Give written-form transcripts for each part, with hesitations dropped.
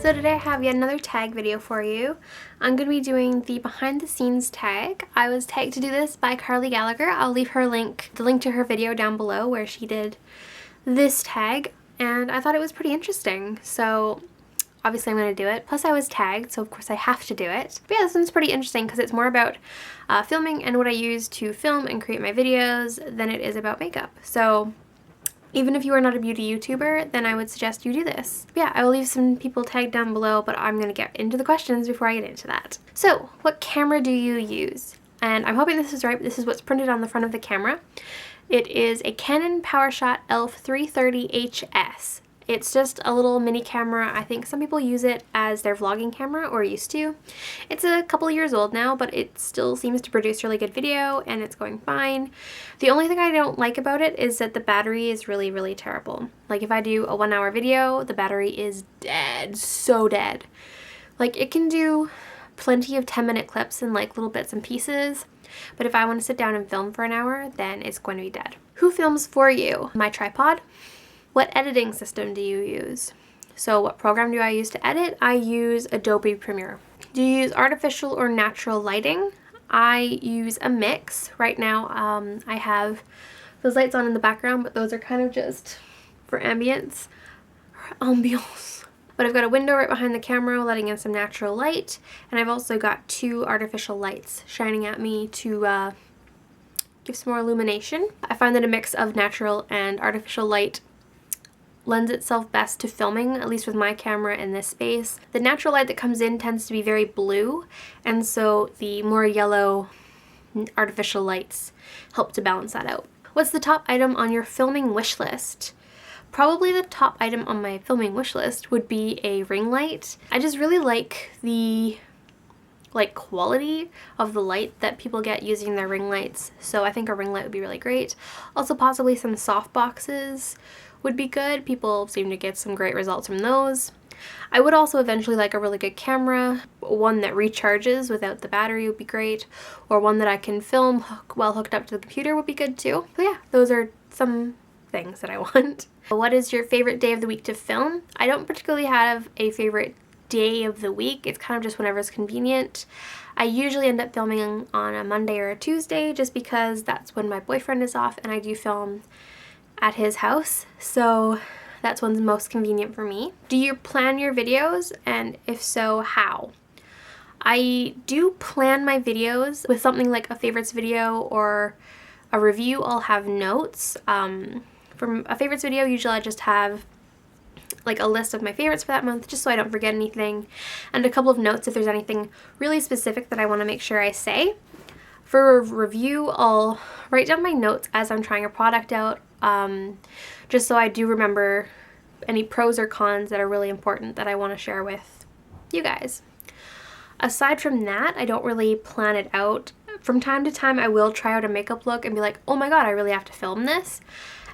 So today I have yet another tag video for you. I'm going to be doing the behind the scenes tag. I was tagged to do this by Carly Gallagher. I'll leave her the link to her video down below where she did this tag, and I thought it was pretty interesting. So obviously I'm going to do it. Plus I was tagged, so of course I have to do it. But yeah, this one's pretty interesting because it's more about filming and what I use to film and create my videos than it is about makeup. So even if you are not a beauty YouTuber, then I would suggest you do this. But yeah, I will leave some people tagged down below, but I'm going to get into the questions before I get into that. So, what camera do you use? And I'm hoping this is right, but this is what's printed on the front of the camera. It is a Canon PowerShot ELPH 330HS. It's just a little mini camera. I think some people use it as their vlogging camera, or used to. It's a couple years old now, but it still seems to produce really good video and it's going fine. The only thing I don't like about it is that the battery is really, really terrible. Like if I do a 1 hour video, the battery is dead, so dead. Like it can do plenty of 10-minute clips and like little bits and pieces, but if I want to sit down and film for an hour, then it's going to be dead. Who films for you? My tripod. What editing system do you use? So what program do I use to edit? I use Adobe Premiere. Do you use artificial or natural lighting? I use a mix. Right now I have those lights on in the background, but those are kind of just for ambience. Ambiance. But I've got a window right behind the camera letting in some natural light, and I've also got 2 artificial lights shining at me to give some more illumination. I find that a mix of natural and artificial light lends itself best to filming, at least with my camera in this space. The natural light that comes in tends to be very blue, and so the more yellow artificial lights help to balance that out. What's the top item on your filming wish list? Probably the top item on my filming wish list would be a ring light. I just really like the quality of the light that people get using their ring lights, so I think a ring light would be really great. Also possibly some soft boxes would be good. People seem to get some great results from those. I would also eventually like a really good camera. One that recharges without the battery would be great, or one that I can film while hooked up to the computer would be good too. So yeah, those are some things that I want. What is your favorite day of the week to film? I don't particularly have a favorite day of the week. It's kind of just whenever it's convenient. I usually end up filming on a Monday or a Tuesday just because that's when my boyfriend is off and I do film at his house, so that's when's most convenient for me. Do you plan your videos, and if so, how? I do plan my videos with something like a favorites video or a review. I'll have notes. For a favorites video, usually I just have like a list of my favorites for that month just so I don't forget anything, and a couple of notes if there's anything really specific that I want to make sure I say. For a review, I'll write down my notes as I'm trying a product out, just so I do remember any pros or cons that are really important that I want to share with you guys. Aside from that, I don't really plan it out. From time to time, I will try out a makeup look and be like, oh my god, I really have to film this.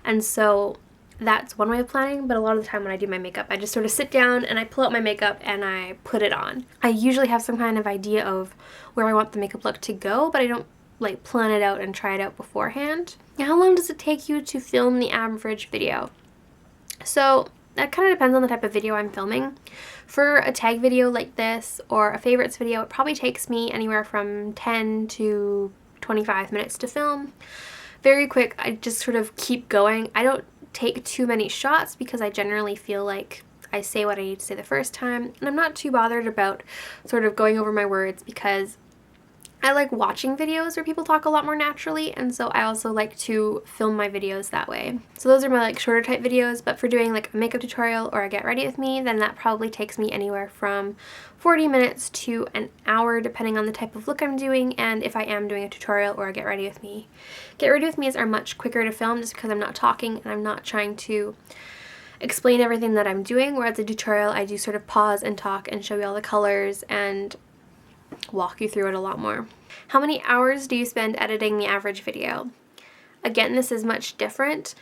And so that's one way of planning, but a lot of the time when I do my makeup, I just sort of sit down and I pull out my makeup and I put it on. I usually have some kind of idea of where I want the makeup look to go, but I don't like plan it out and try it out beforehand. Now, how long does it take you to film the average video? So that kind of depends on the type of video I'm filming. For a tag video like this or a favorites video, it probably takes me anywhere from 10 to 25 minutes to film. Very quick. I just sort of keep going. I don't take too many shots because I generally feel like I say what I need to say the first time, and I'm not too bothered about sort of going over my words because I like watching videos where people talk a lot more naturally, and so I also like to film my videos that way. So those are my like shorter type videos, but for doing like a makeup tutorial or a get ready with me, then that probably takes me anywhere from 40 minutes to an hour depending on the type of look I'm doing and if I am doing a tutorial or a get ready with me. Get ready with me's are much quicker to film just because I'm not talking and I'm not trying to explain everything that I'm doing, whereas a tutorial I do sort of pause and talk and show you all the colors and walk you through it a lot more. How many hours do you spend editing the average video? Again, this is much different.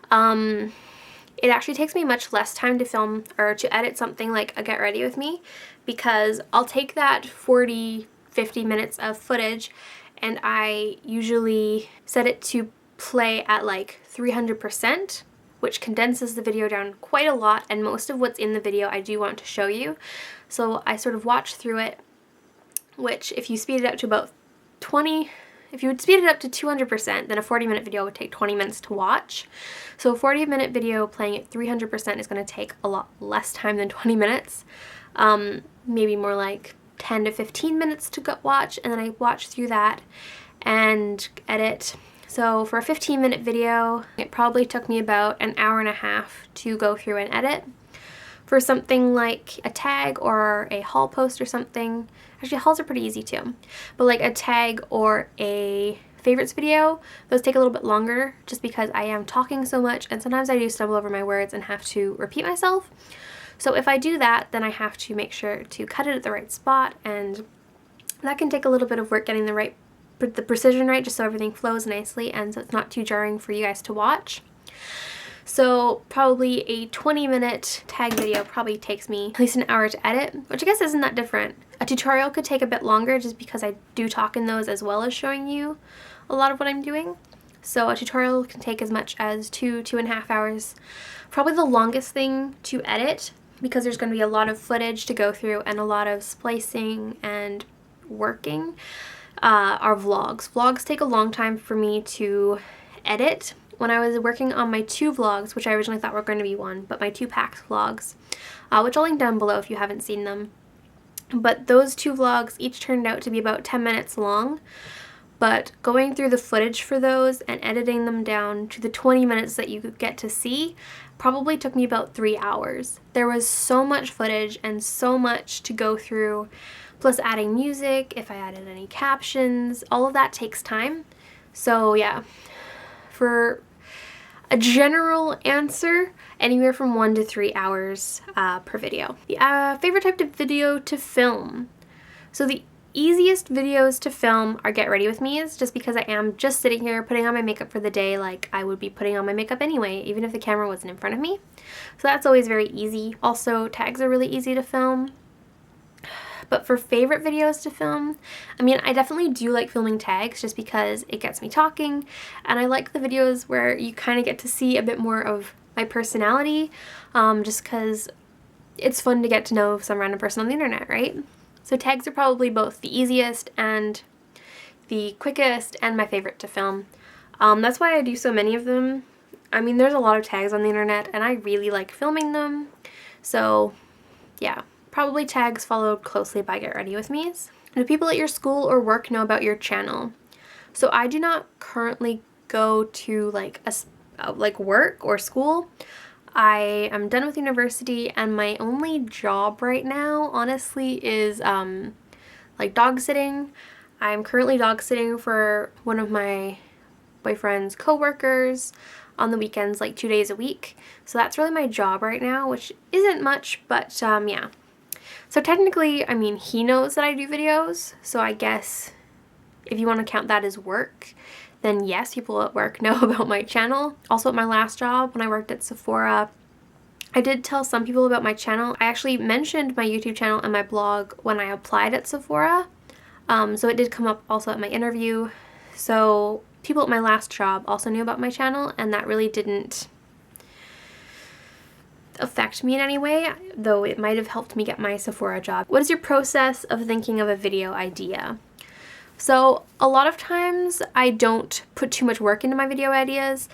It actually takes me much less time to film or to edit something like a get ready with me because I'll take that 40-50 minutes of footage and I usually set it to play at like 300%. which condenses the video down quite a lot, and most of what's in the video I do want to show you. So I sort of watched through it, which if you speed it up to about 20, if you would speed it up to 200%, then a 40-minute video would take 20 minutes to watch. So a 40-minute video playing at 300% is going to take a lot less time than 20 minutes. Maybe more like 10 to 15 minutes to watch, and then I watch through that and edit. So for a 15-minute video, it probably took me about an hour and a half to go through and edit. For something like a tag or a haul post or something, actually hauls are pretty easy too, but like a tag or a favorites video, those take a little bit longer just because I am talking so much, and sometimes I do stumble over my words and have to repeat myself. So if I do that, then I have to make sure to cut it at the right spot, and that can take a little bit of work getting the precision right, just so everything flows nicely and so it's not too jarring for you guys to watch. So probably a 20-minute tag video probably takes me at least an hour to edit, which I guess isn't that different. A tutorial could take a bit longer just because I do talk in those as well as showing you a lot of what I'm doing. So a tutorial can take as much as 2.5 hours. Probably the longest thing to edit, because there's going to be a lot of footage to go through and a lot of splicing and working, are vlogs. Vlogs take a long time for me to edit. When I was working on my 2 vlogs, which I originally thought were going to be one, but my 2 packs vlogs, which I'll link down below if you haven't seen them. But those 2 vlogs each turned out to be about 10 minutes long. But going through the footage for those and editing them down to the 20 minutes that you could get to see probably took me about 3 hours. There was so much footage and so much to go through, plus adding music, if I added any captions, all of that takes time. So yeah, for a general answer, anywhere from 1 to 3 hours per video. The favorite type of video to film. So the easiest videos to film are get ready with me's, just because I am just sitting here putting on my makeup for the day like I would be putting on my makeup anyway, even if the camera wasn't in front of me. So that's always very easy. Also, tags are really easy to film. But for favorite videos to film, I mean, I definitely do like filming tags just because it gets me talking, and I like the videos where you kind of get to see a bit more of my personality, just because it's fun to get to know some random person on the internet, right? So tags are probably both the easiest and the quickest and my favorite to film. That's why I do so many of them. I mean, there's a lot of tags on the internet and I really like filming them. So yeah, probably tags followed closely by get ready with me's. Do people at your school or work know about your channel? So I do not currently go to like work or school. I am done with university, and my only job right now, honestly, is like dog sitting. I'm currently dog sitting for one of my boyfriend's co-workers on the weekends, like 2 days a week. So that's really my job right now, which isn't much, but yeah. So technically, I mean, he knows that I do videos, so I guess if you want to count that as work, then yes, people at work know about my channel. Also at my last job, when I worked at Sephora, I did tell some people about my channel. I actually mentioned my YouTube channel and my blog when I applied at Sephora, so it did come up also at my interview. So people at my last job also knew about my channel, and that really didn't affect me in any way, though it might have helped me get my Sephora job. What is your process of thinking of a video idea? So a lot of times I don't put too much work into my video ideas.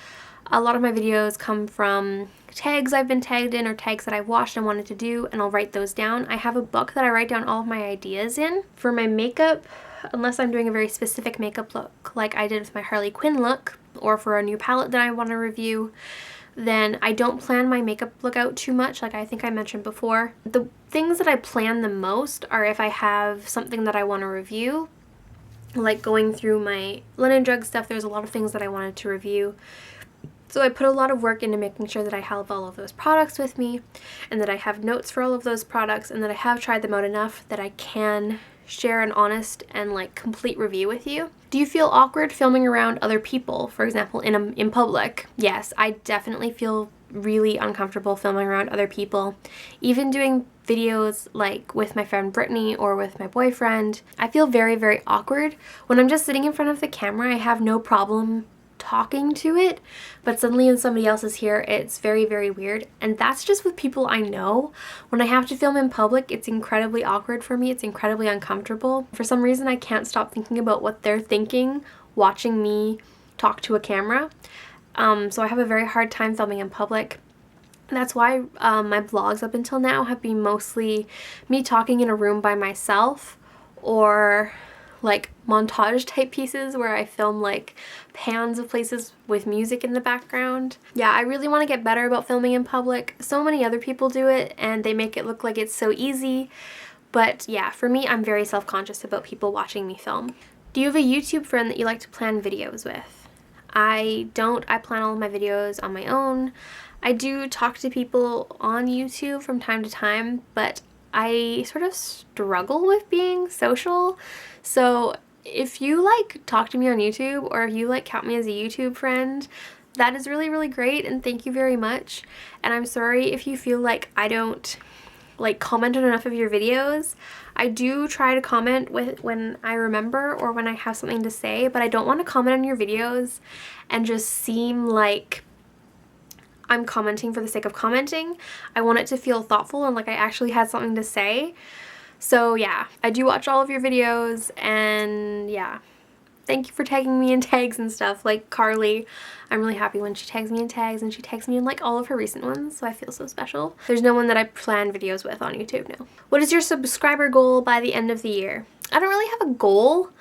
A lot of my videos come from tags I've been tagged in or tags that I've watched and wanted to do, and I'll write those down. I have a book that I write down all of my ideas in. For my makeup, unless I'm doing a very specific makeup look like I did with my Harley Quinn look, or for a new palette that I want to review, then I don't plan my makeup look out too much, like I think I mentioned before. The things that I plan the most are if I have something that I want to review. Like going through my linen drug stuff, there's a lot of things that I wanted to review. So I put a lot of work into making sure that I have all of those products with me, and that I have notes for all of those products, and that I have tried them out enough that I can share an honest and like complete review with you. Do you feel awkward filming around other people, for example, in public? Yes, I definitely feel really uncomfortable filming around other people. Even doing videos like with my friend Brittany or with my boyfriend, I feel very, very awkward. When I'm just sitting in front of the camera, I have no problem talking to it, but suddenly when somebody else is here, it's very, very weird. And that's just with people I know. When I have to film in public, it's incredibly awkward for me. It's incredibly uncomfortable. For some reason, I can't stop thinking about what they're thinking watching me talk to a camera. So I have a very hard time filming in public. That's why my vlogs up until now have been mostly me talking in a room by myself, or like montage type pieces where I film like pans of places with music in the background. Yeah, I really want to get better about filming in public. So many other people do it and they make it look like it's so easy. But yeah, for me, I'm very self-conscious about people watching me film. Do you have a YouTube friend that you like to plan videos with? I don't. I plan all of my videos on my own. I do talk to people on YouTube from time to time, but I sort of struggle with being social. So if you like talk to me on YouTube, or if you like count me as a YouTube friend, that is really, really great, and thank you very much. And I'm sorry if you feel like I don't like comment on enough of your videos. I do try to comment when I remember or when I have something to say, but I don't want to comment on your videos and just seem like I'm commenting for the sake of commenting. I want it to feel thoughtful and like I actually had something to say. So yeah, I do watch all of your videos, and yeah, thank you for tagging me in tags and stuff. Like Carly, I'm really happy when she tags me in tags, and she tags me in like all of her recent ones, so I feel so special. There's no one that I plan videos with on YouTube now. What is your subscriber goal by the end of the year? I don't really have a goal.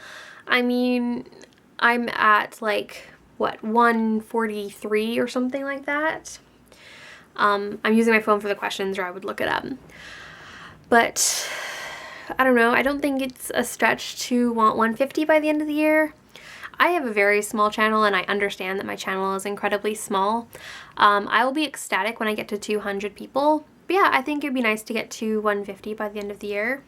I mean, I'm at like, what, 143 or something like that. I'm using my phone for the questions, or I would look it up. But I don't know. I don't think it's a stretch to want 150 by the end of the year. I have a very small channel, and I understand that my channel is incredibly small. I will be ecstatic when I get to 200 people. But yeah, I think it'd be nice to get to 150 by the end of the year.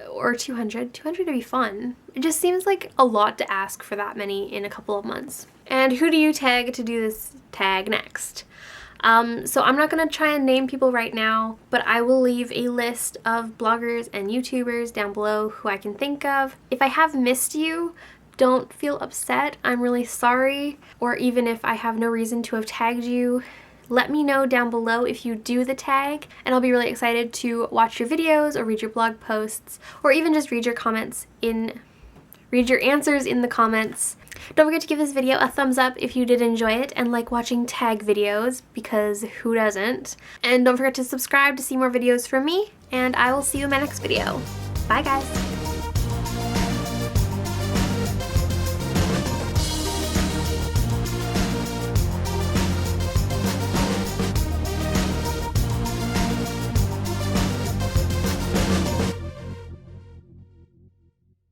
Or 200. 200 would be fun. It just seems like a lot to ask for that many in a couple of months. And who do you tag to do this tag next? So I'm not going to try and name people right now, but I will leave a list of bloggers and YouTubers down below who I can think of. If I have missed you, don't feel upset. I'm really sorry. Or even if I have no reason to have tagged you, let me know down below if you do the tag, and I'll be really excited to watch your videos or read your blog posts, or even just read your answers in the comments. Don't forget to give this video a thumbs up if you did enjoy it and like watching tag videos, because who doesn't? And don't forget to subscribe to see more videos from me, and I will see you in my next video. Bye guys!